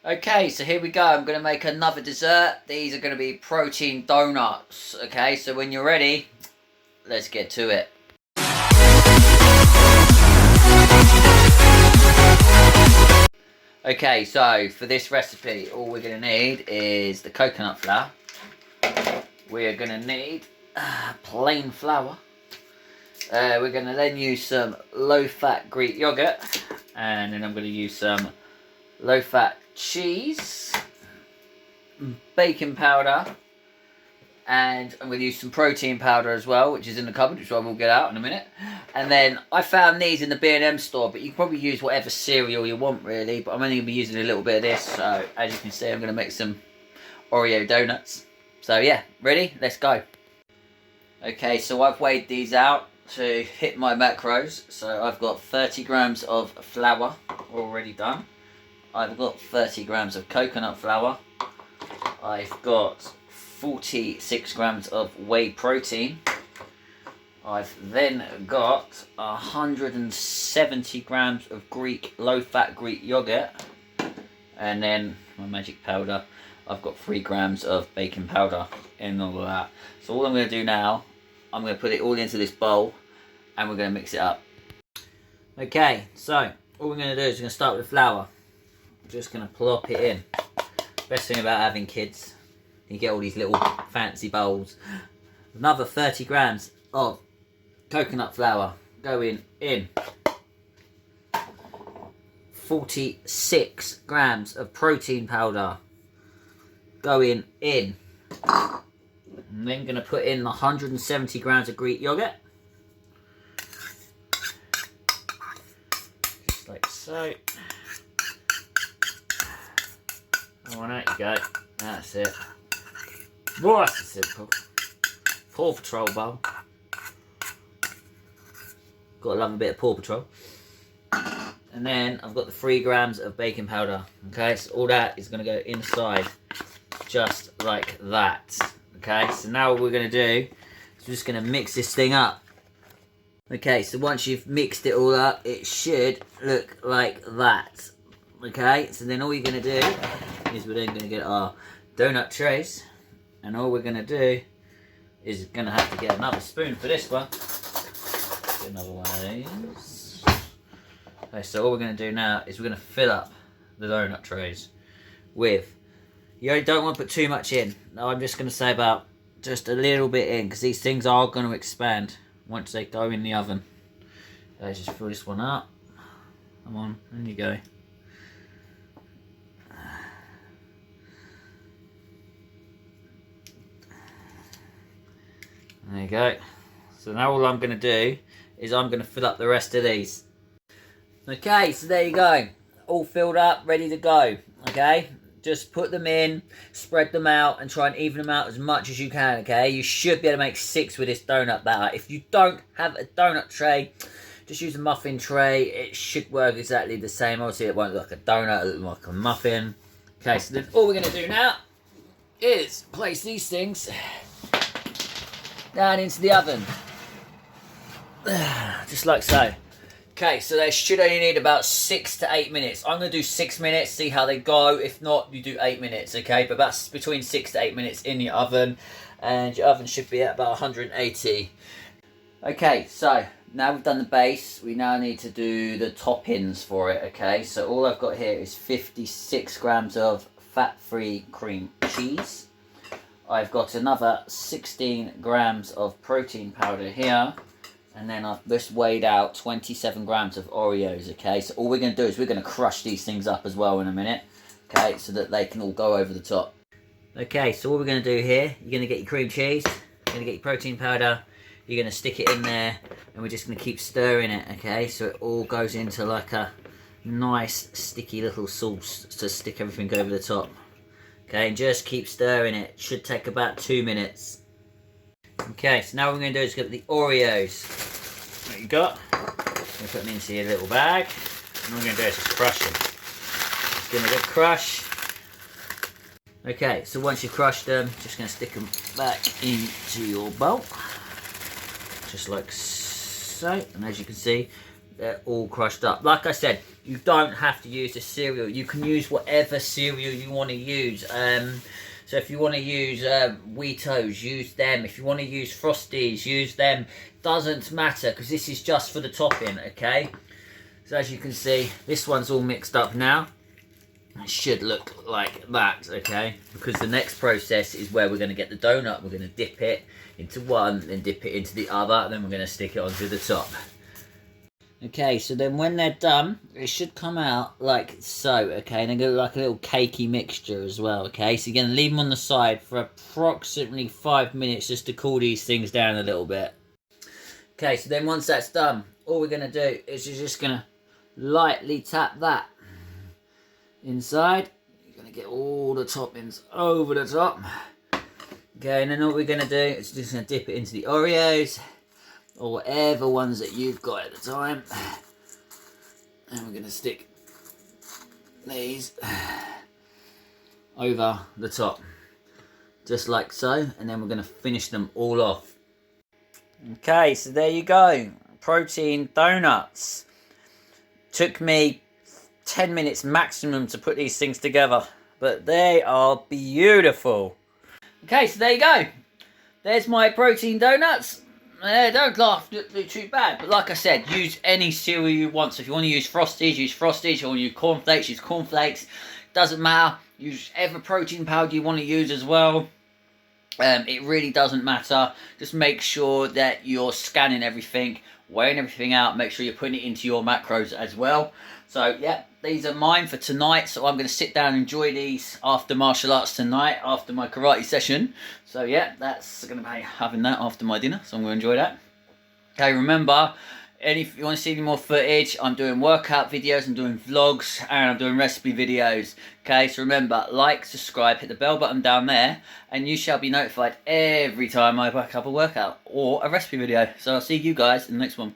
Okay, so here we go. I'm going to make another dessert. These are going to be protein donuts. Okay, so when you're ready, let's get to it. Okay, so for this recipe, all we're going to need is the coconut flour. We're going to need plain flour. We're going to then use some low-fat Greek yogurt. And then I'm going to use some low-fat cheese, baking powder, and I'm going to use some protein powder as well, which is in the cupboard, which I will get out in a minute. And then I found these in the B&M store, but you can probably use whatever cereal you want really, but I'm only going to be using a little bit of this. So as you can see, I'm going to make some Oreo donuts. So yeah, ready? Let's go. Okay, so I've weighed these out to hit my macros. So I've got 30 grams of flour already done. I've got 30 grams of coconut flour. I've got 46 grams of whey protein. I've then got 170 grams of low-fat Greek yogurt. And then my magic powder. I've got 3 grams of baking powder in all of that. So all I'm going to do now, I'm going to put it all into this bowl and we're going to mix it up. Okay, so all we're going to do is we're going to start with the flour. I'm just going to plop it in. Best thing about having kids, you get all these little fancy bowls. Another 30 grams of coconut flour going in. 46 grams of protein powder going in. I'm then going to put in 170 grams of Greek yogurt. Just like so. Oh, and there you go. That's it. Well, that's simple. Paw Patrol bowl. Gotta love a bit of Paw Patrol. And then I've got the 3 grams of baking powder. Okay, so all that is going to go inside just like that. Okay, so now what we're going to do is we're just going to mix this thing up. Okay, so once you've mixed it all up, it should look like that. Okay, so then all you're going to do is we're then going to get our donut trays. And all we're going to do is going to have to get another spoon for this one. Get another one of these. Okay, so all we're going to do now is we're going to fill up the donut trays with... You don't want to put too much in. No, I'm just going to say about just a little bit in, because these things are going to expand once they go in the oven. Okay, just fill this one up. Come on, in you go. There you go. So now all I'm going to do is I'm going to fill up the rest of these. Okay, so there you go. All filled up, ready to go. Okay, just put them in, spread them out, and try and even them out as much as you can. Okay, you should be able to make 6 with this donut batter. If you don't have a donut tray, just use a muffin tray. It should work exactly the same. Obviously, it won't look like a donut, it'll look like a muffin. Okay, so then all we're going to do now is place these things down into the oven. Just like so. Okay, so they should only need about 6 to 8 minutes. I'm going to do 6 minutes, see how they go. If not, you do 8 minutes, okay? But that's between 6 to 8 minutes in your oven. And your oven should be at about 180. Okay, so now we've done the base. We now need to do the toppings for it, okay? So all I've got here is 56 grams of fat-free cream cheese. I've got another 16 grams of protein powder here. And then I've just weighed out 27 grams of Oreos, okay? So all we're going to do is we're going to crush these things up as well in a minute, okay? So that they can all go over the top. Okay, so what we're going to do here, you're going to get your cream cheese, you're going to get your protein powder, you're going to stick it in there, and we're just going to keep stirring it, okay? So it all goes into like a nice sticky little sauce to stick everything over the top. Okay, and just keep stirring it. It should take about 2 minutes. Okay, so now what we're going to do is get the Oreos that you got. We're going to put them into your little bag. And what we're going to do is just crush them. Just give them a good crush. Okay, so once you've crushed them, just going to stick them back into your bowl. Just like so. And as you can see, They're all crushed up. Like I said, you don't have to use the cereal. You can use whatever cereal you want to use. So if you want to use Wheatos, use them. If you want to use Frosties, use them. Doesn't matter, because this is just for the topping, okay? So as you can see, this one's all mixed up now. It should look like that, okay? Because the next process is where we're going to get the donut. We're going to dip it into one, then dip it into the other, and then we're going to stick it onto the top. Okay, so then when they're done, it should come out like so, okay? And they're going to look like a little cakey mixture as well, okay? So you're going to leave them on the side for approximately 5 minutes just to cool these things down a little bit. Okay, so then once that's done, all we're going to do is you're just going to lightly tap that inside. You're going to get all the toppings over the top. Okay, and then all we're going to do is just going to dip it into the Oreos, or whatever ones that you've got at the time. And we're going to stick these over the top, just like so, and then we're going to finish them all off. Okay, so there you go, protein donuts. Took me 10 minutes maximum to put these things together, but they are beautiful. Okay, so there you go, there's my protein donuts. Don't laugh too bad, but like I said, use any cereal you want. So if you want to use Frosties, use Frosties. If you want to use cornflakes, use cornflakes. Doesn't matter. Use whatever protein powder you want to use as well. It really doesn't matter. Just make sure that you're scanning everything, weighing everything out. Make sure you're putting it into your macros as well. So yeah, these are mine for tonight. So I'm going to sit down and enjoy these after martial arts tonight, after my karate session. So yeah, that's going to be having that after my dinner. So I'm going to enjoy that. Okay, remember, if you want to see any more footage, I'm doing workout videos, I'm doing vlogs, and I'm doing recipe videos. Okay, so remember, like, subscribe, hit the bell button down there, and you shall be notified every time I back up a workout or a recipe video. So I'll see you guys in the next one.